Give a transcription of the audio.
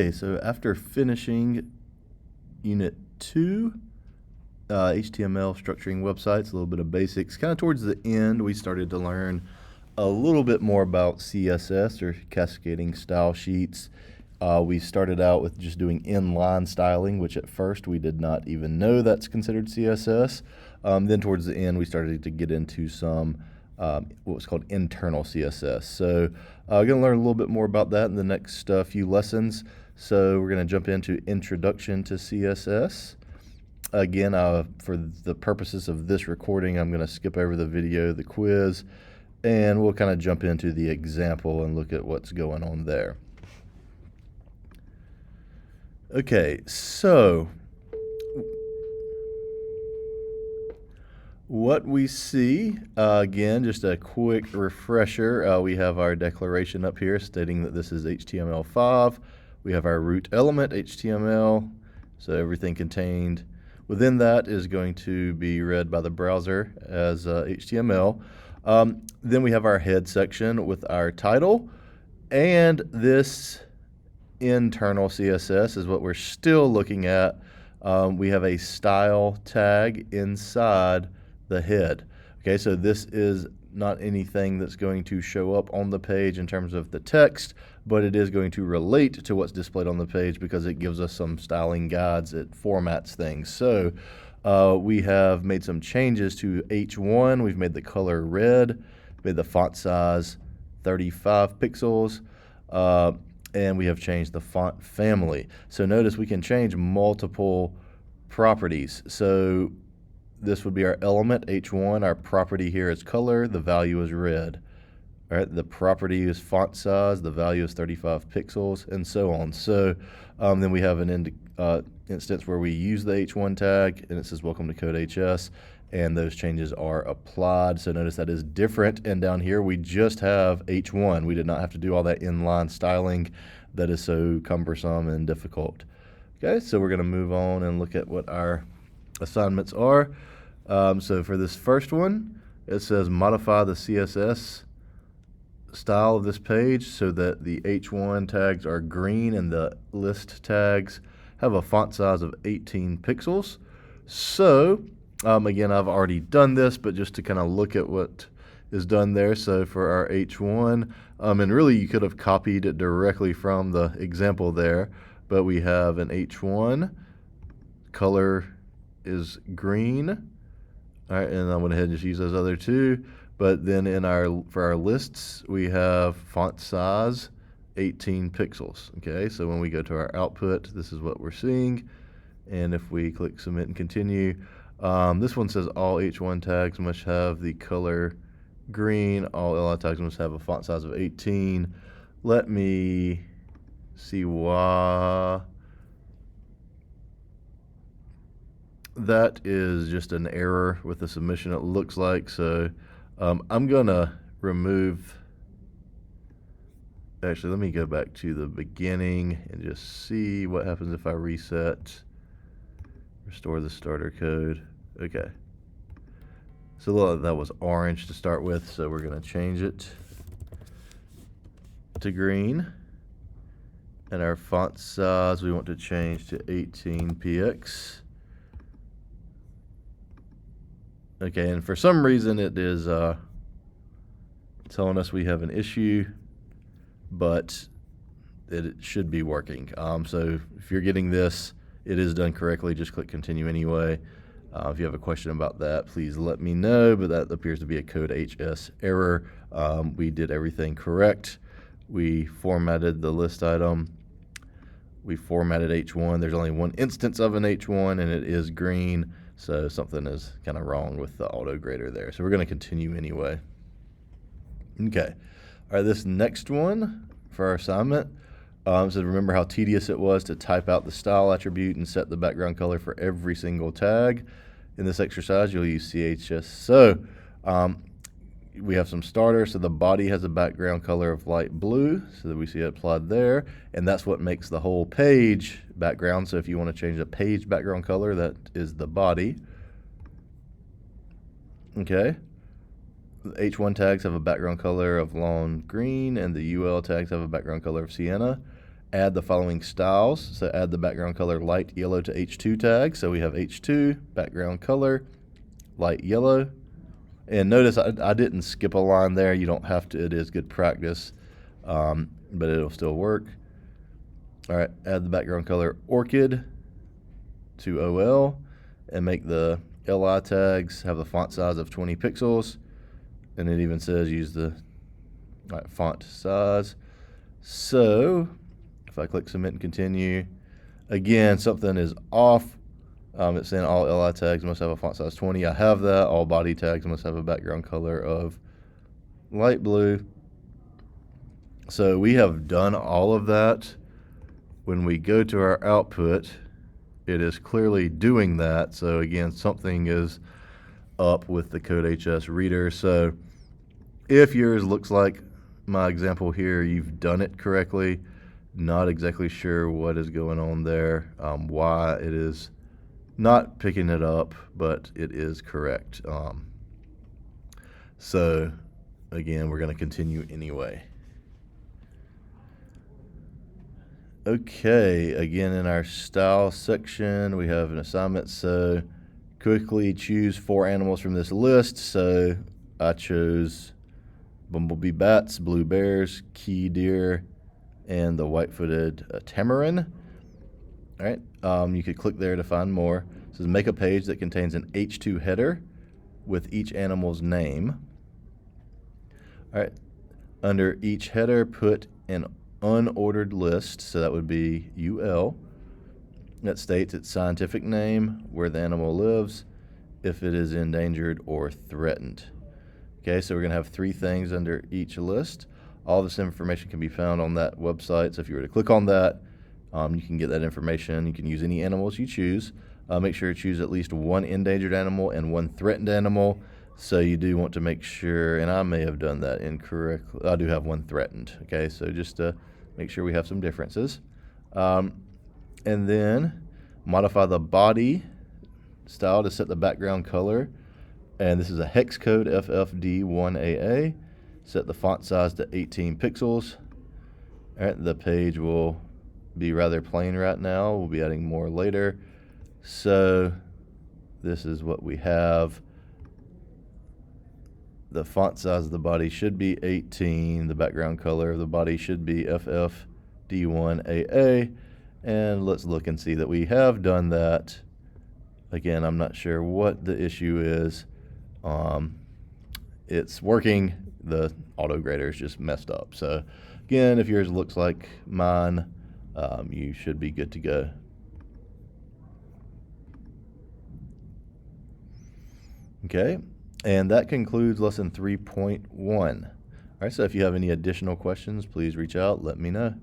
Okay, so after finishing Unit 2, HTML structuring websites, a little bit of basics, kind of towards the end we started to learn a little bit more about CSS, or cascading style sheets. We started out with just doing inline styling, which at first we did not even know that's considered CSS. Then towards the end we started to get into some what was called internal CSS. So we're going to learn a little bit more about that in the next few lessons. So we're going to jump into Introduction to CSS. Again, for the purposes of this recording, I'm going to skip over the video, the quiz, and we'll kind of jump into the example and look at what's going on there. Okay, so what we see, again, just a quick refresher, we have our declaration up here stating that this is HTML5. We have our root element, HTML, so everything contained within that is going to be read by the browser as HTML. Then we have our head section with our title, and this internal CSS is what we're still looking at. We have a style tag inside the head. Okay, so this is not anything that's going to show up on the page in terms of the text, but it is going to relate to what's displayed on the page because it gives us some styling guides, it formats things. So we have made some changes to H1. We've made the color red, made the font size 35 pixels, and we have changed the font family. So notice we can change multiple properties. So this would be our element, H1. Our property here is color. The value is red. All right, the property is font size. The value is 35 pixels, and so on. So then we have an instance where we use the H1 tag, and it says welcome to CodeHS, and those changes are applied. So notice that is different. And down here, we just have H1. We did not have to do all that inline styling that is so cumbersome and difficult. Okay, so we're going to move on and look at what our assignments are. So for this first one, it says modify the CSS style of this page so that the H1 tags are green and the list tags have a font size of 18 pixels. So again, I've already done this, but just to kind of look at what is done there. So for our H1, and really you could have copied it directly from the example there, but we have an H1, color is green. All right, and I went ahead and just use those other two. But then for our lists, we have font size 18 pixels. Okay, so when we go to our output, this is what we're seeing. And if we click submit and continue, this one says all H1 tags must have the color green. All LI tags must have a font size of 18. Let me see why. That is just an error with the submission, it looks like. So I'm going to remove, actually, let me go back to the beginning and just see what happens if I reset, restore the starter code. Okay. So that was orange to start with, so we're going to change it to green. And our font size, we want to change to 18px. Okay, and for some reason it is telling us we have an issue, but it should be working. So if you're getting this, it is done correctly. Just click continue anyway. If you have a question about that, please let me know, but that appears to be a CodeHS error. We did everything correct. We formatted the list item. We formatted H1. There's only one instance of an H1, and it is green. So something is kind of wrong with the auto grader there. So we're going to continue anyway. Okay. All right, this next one for our assignment. So remember how tedious it was to type out the style attribute and set the background color for every single tag. In this exercise, you'll use CSS. So we have some starters. So the body has a background color of light blue, so that we see it applied there. And that's what makes the whole page background. So if you want to change the page background color, that is the body. Okay. The H1 tags have a background color of lawn green, and the UL tags have a background color of sienna. add the following styles. So add the background color light yellow to H2 tag. So we have H2, background color, light yellow. And notice I didn't skip a line there. You don't have to. It is good practice, but it'll still work. All right, add the background color orchid to OL and make the LI tags have the font size of 20 pixels. And it even says use the font size. So if I click submit and continue, again, something is off. It's saying all LI tags must have a font size 20. I have that. All body tags must have a background color of light blue. So we have done all of that. When we go to our output, it is clearly doing that. So again, something is up with the CodeHS reader. So if yours looks like my example here, you've done it correctly. Not exactly sure what is going on there, why it is not picking it up, but it is correct. So again, we're going to continue anyway. Okay, again in our style section, we have an assignment. So quickly choose 4 animals from this list. So I chose bumblebee bats, blue bears, key deer, and the white-footed tamarin. All right, you could click there to find more. It says make a page that contains an H2 header with each animal's name. All right, under each header, put an unordered list, so that would be UL, that states its scientific name, where the animal lives, if it is endangered or threatened. Okay, so we're going to have 3 things under each list. All this information can be found on that website, so if you were to click on that, you can get that information. You can use any animals you choose. Make sure to choose at least 1 endangered animal and 1 threatened animal. So you do want to make sure, and I may have done that incorrectly. I do have 1 threatened. Okay, so just to make sure we have some differences. And then modify the body style to set the background color. And this is a hex code FFD1AA. Set the font size to 18 pixels. All right, the page will be rather plain right now. We'll be adding more later. So this is what we have. The font size of the body should be 18. The background color of the body should be FFD1AA. And let's look and see that we have done that. Again, I'm not sure what the issue is. It's working. The auto grader is just messed up. So again, if yours looks like mine, you should be good to go. Okay, and that concludes lesson 3.1. All right, so if you have any additional questions, please reach out, let me know.